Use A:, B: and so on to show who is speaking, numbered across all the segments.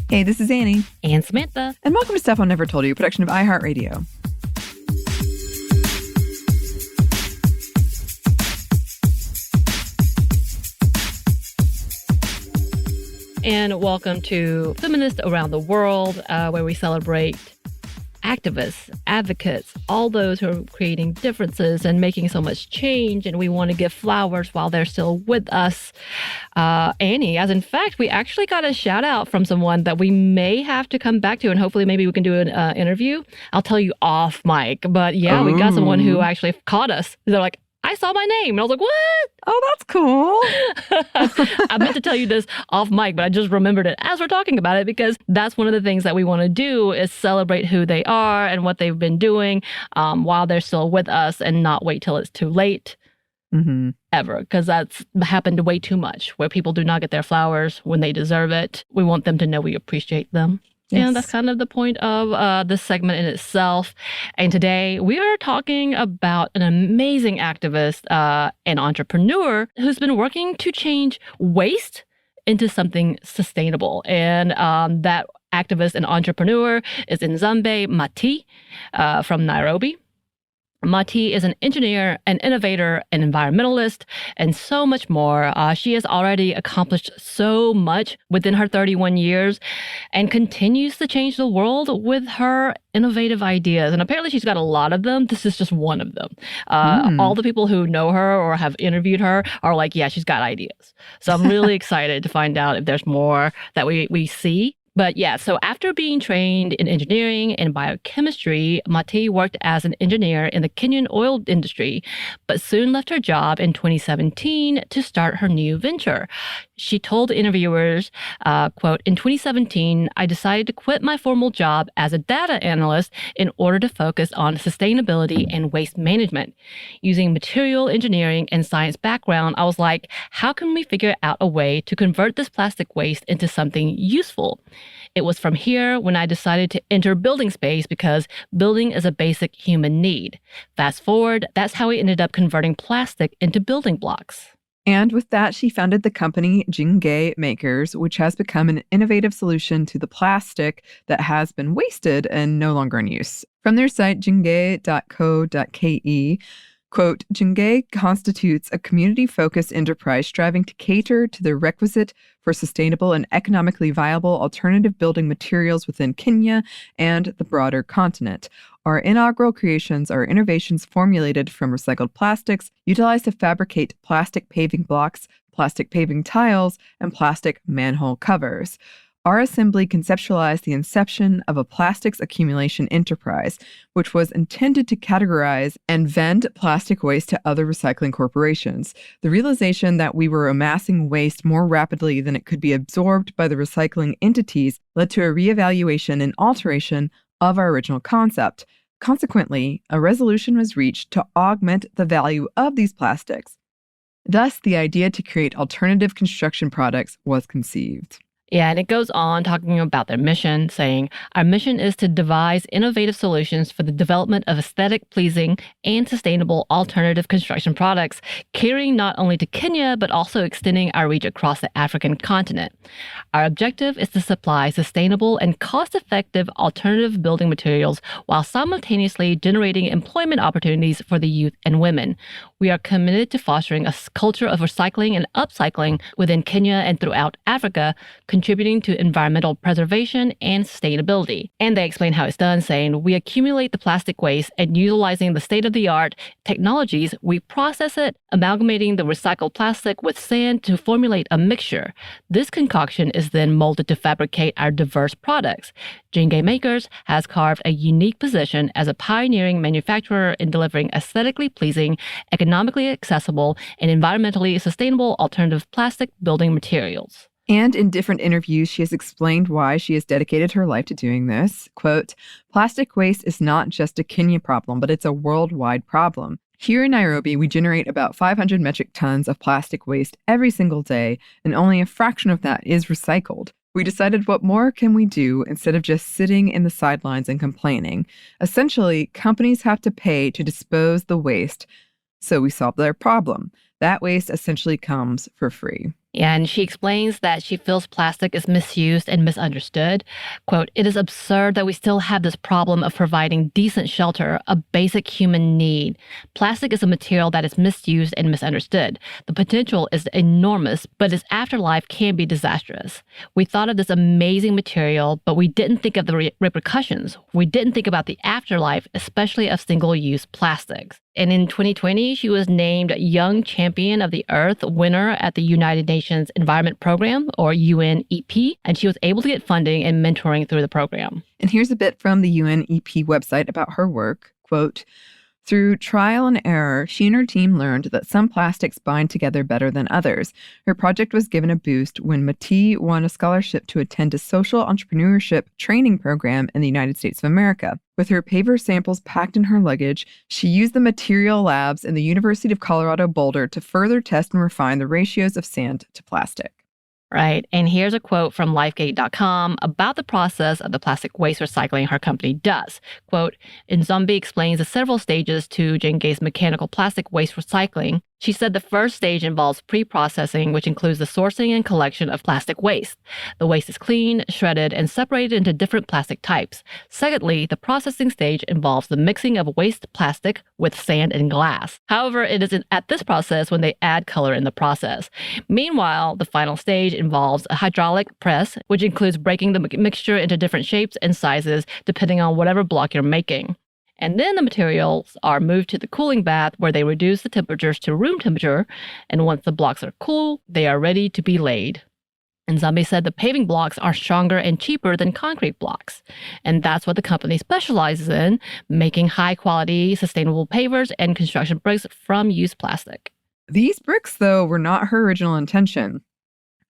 A: Hey, this is Anney.
B: And Samantha.
A: And welcome to Stuff I Never Told You, a production of iHeartRadio.
B: And welcome to Feminists Around the World, where we celebrate activists, advocates, all those who are creating differences and making so much change. And we want to give flowers while they're still with us. Anney, as in fact, we actually got a shout out from someone that we may have to come back to, and hopefully maybe we can do an interview. I'll tell you off mic. But yeah, we got someone who actually caught us. They're like, I saw my name. And I was like, what?
A: Oh, that's cool.
B: I meant to tell you this off mic, but I just remembered it as we're talking about it, because that's one of the things that we want to do is celebrate who they are and what they've been doing while they're still with us, and not wait till it's too late. Ever, because that's happened way too much, where people do not get their flowers when they deserve it. We want them to know we appreciate them. Yes. And that's kind of the point of this segment in itself. And today we are talking about an amazing activist and entrepreneur who's been working to change waste into something sustainable. And that activist and entrepreneur is Nzambi Matee from Nairobi. Matee is an engineer, an innovator, an environmentalist, and so much more. She has already accomplished so much within her 31 years and continues to change the world with her innovative ideas. And apparently she's got a lot of them. This is just one of them. All the people who know her or have interviewed her are like, yeah, she's got ideas. So I'm really excited to find out if there's more that we see. But yeah, so after being trained in engineering and biochemistry, Matee worked as an engineer in the Kenyan oil industry, but soon left her job in 2017 to start her new venture. She told interviewers, quote, "In 2017, I decided to quit my formal job as a data analyst in order to focus on sustainability and waste management. Using material engineering and science background, I was like, how can we figure out a way to convert this plastic waste into something useful? It was from here when I decided to enter building space, because building is a basic human need. Fast forward, that's how we ended up converting plastic into building blocks."
A: And with that, she founded the company Jingay Makers, which has become an innovative solution to the plastic that has been wasted and no longer in use. From their site, jingay.co.ke, quote, "Jingay constitutes a community-focused enterprise striving to cater to the requisite for sustainable and economically viable alternative building materials within Kenya and the broader continent. Our inaugural creations are innovations formulated from recycled plastics, utilized to fabricate plastic paving blocks, plastic paving tiles, and plastic manhole covers. Our assembly conceptualized the inception of a plastics accumulation enterprise, which was intended to categorize and vend plastic waste to other recycling corporations. The realization that we were amassing waste more rapidly than it could be absorbed by the recycling entities led to a reevaluation and alteration of our original concept. Consequently, a resolution was reached to augment the value of these plastics. Thus, the idea to create alternative construction products was conceived."
B: Yeah, and it goes on talking about their mission, saying, "Our mission is to devise innovative solutions for the development of aesthetic, pleasing, and sustainable alternative construction products, catering not only to Kenya, but also extending our reach across the African continent. Our objective is to supply sustainable and cost-effective alternative building materials while simultaneously generating employment opportunities for the youth and women. We are committed to fostering a culture of recycling and upcycling within Kenya and throughout Africa, contributing to environmental preservation and sustainability." And they explain how it's done, saying, "We accumulate the plastic waste and utilizing the state-of-the-art technologies, we process it, amalgamating the recycled plastic with sand to formulate a mixture. This concoction is then molded to fabricate our diverse products. Jingay Makers has carved a unique position as a pioneering manufacturer in delivering aesthetically pleasing, economically accessible, and environmentally sustainable alternative plastic building materials."
A: And in different interviews, she has explained why she has dedicated her life to doing this. Quote, "Plastic waste is not just a Kenya problem, but it's a worldwide problem. Here in Nairobi, we generate about 500 metric tons of plastic waste every single day, and only a fraction of that is recycled. We decided, what more can we do instead of just sitting in the sidelines and complaining? Essentially, companies have to pay to dispose the waste, so we solved their problem. That waste essentially comes for free."
B: And she explains that she feels plastic is misused and misunderstood. Quote, "It is absurd that we still have this problem of providing decent shelter, a basic human need. Plastic is a material that is misused and misunderstood. The potential is enormous, but its afterlife can be disastrous. We thought of this amazing material, but we didn't think of the repercussions. We didn't think about the afterlife, especially of single-use plastics." And in 2020, she was named Young Champion of the Earth winner at the United Nations Environment Program, or UNEP, and she was able to get funding and mentoring through the program.
A: And here's a bit from the UNEP website about her work. Quote, "Through trial and error, she and her team learned that some plastics bind together better than others. Her project was given a boost when Matee won a scholarship to attend a social entrepreneurship training program in the United States of America. With her paver samples packed in her luggage, she used the material labs in the University of Colorado Boulder to further test and refine the ratios of sand to plastic."
B: Right. And here's a quote from lifegate.com about the process of the plastic waste recycling her company does. Quote, "Nzambi explains the several stages to Jenge's mechanical plastic waste recycling. She said the first stage involves pre-processing, which includes the sourcing and collection of plastic waste. The waste is cleaned, shredded, and separated into different plastic types. Secondly, the processing stage involves the mixing of waste plastic with sand and glass. However, it is at this process when they add color in the process. Meanwhile, the final stage involves a hydraulic press, which includes breaking the mixture into different shapes and sizes depending on whatever block you're making. And then the materials are moved to the cooling bath where they reduce the temperatures to room temperature. And once the blocks are cool, they are ready to be laid." And Nzambi said the paving blocks are stronger and cheaper than concrete blocks. And that's what the company specializes in, making high-quality, sustainable pavers and construction bricks from used plastic.
A: These bricks, though, were not her original intention.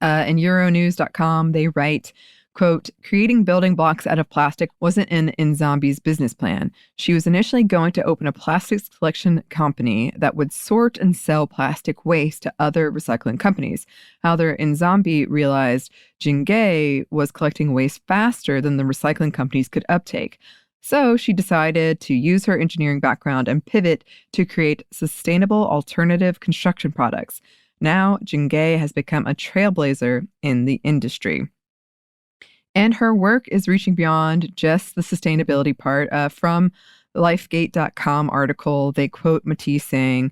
A: In Euronews.com, they write, quote, "Creating building blocks out of plastic wasn't in Nzambi's business plan. She was initially going to open a plastics collection company that would sort and sell plastic waste to other recycling companies. However, Nzambi realized Jenge was collecting waste faster than the recycling companies could uptake. So she decided to use her engineering background and pivot to create sustainable alternative construction products. Now, Jenge has become a trailblazer in the industry." And her work is reaching beyond just the sustainability part. From the lifegate.com article, they quote Matee saying,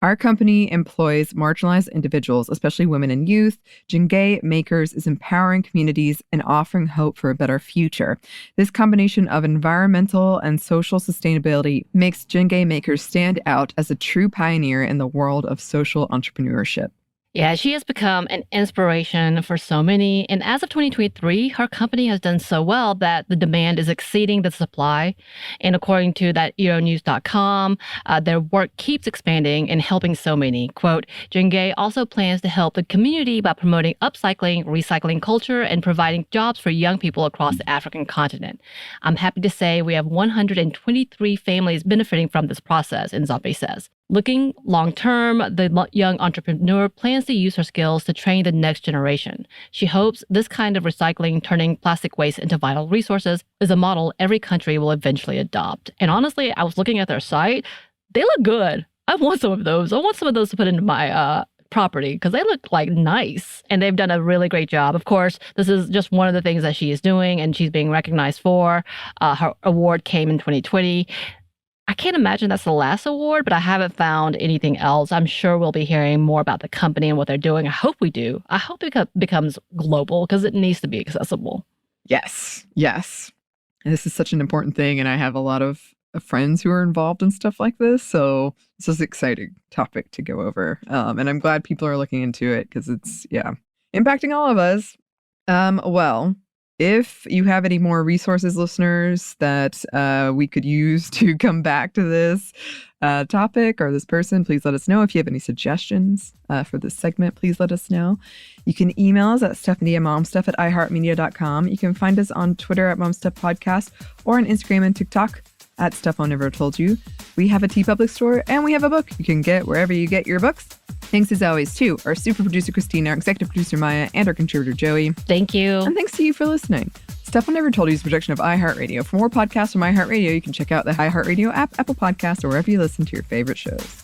A: "Our company employs marginalized individuals, especially women and youth. Nzambi Makers is empowering communities and offering hope for a better future. This combination of environmental and social sustainability makes Nzambi Makers stand out as a true pioneer in the world of social entrepreneurship."
B: Yeah, she has become an inspiration for so many. And as of 2023, her company has done so well that the demand is exceeding the supply. And according to that Euronews.com, their work keeps expanding and helping so many. Quote, "Nzambi also plans to help the community by promoting upcycling, recycling culture, and providing jobs for young people across the African continent. I'm happy to say we have 123 families benefiting from this process," Nzambi says. Looking long-term, the young entrepreneur plans to use her skills to train the next generation. She hopes this kind of recycling, turning plastic waste into vital resources, is a model every country will eventually adopt. And honestly, I was looking at their site. They look good. I want some of those. I want some of those to put into my property because they look like nice. And they've done a really great job. Of course, this is just one of the things that she is doing and she's being recognized for. Her award came in 2020. I can't imagine that's the last award, but I haven't found anything else. I'm sure we'll be hearing more about the company and what they're doing. I hope we do. I hope it becomes global because it needs to be accessible.
A: Yes, yes. And this is such an important thing, and I have a lot of friends who are involved in stuff like this, so this is an exciting topic to go over. And I'm glad people are looking into it because it's, impacting all of us. Well, if you have any more resources, listeners, that we could use to come back to this topic or this person, please let us know. If you have any suggestions for this segment, please let us know. You can email us at stephanie@momstuff@iheartmedia.com. You can find us on Twitter at momstuffpodcast or on Instagram and TikTok at Stuff I Never Told You. We have a TeePublic store and we have a book you can get wherever you get your books. Thanks as always to our super producer Christina, our executive producer Maya, and our contributor Joey.
B: Thank you.
A: And thanks to you for listening. Stuff I Never Told You is a production of iHeartRadio. For more podcasts from iHeartRadio, you can check out the iHeartRadio app, Apple Podcasts, or wherever you listen to your favorite shows.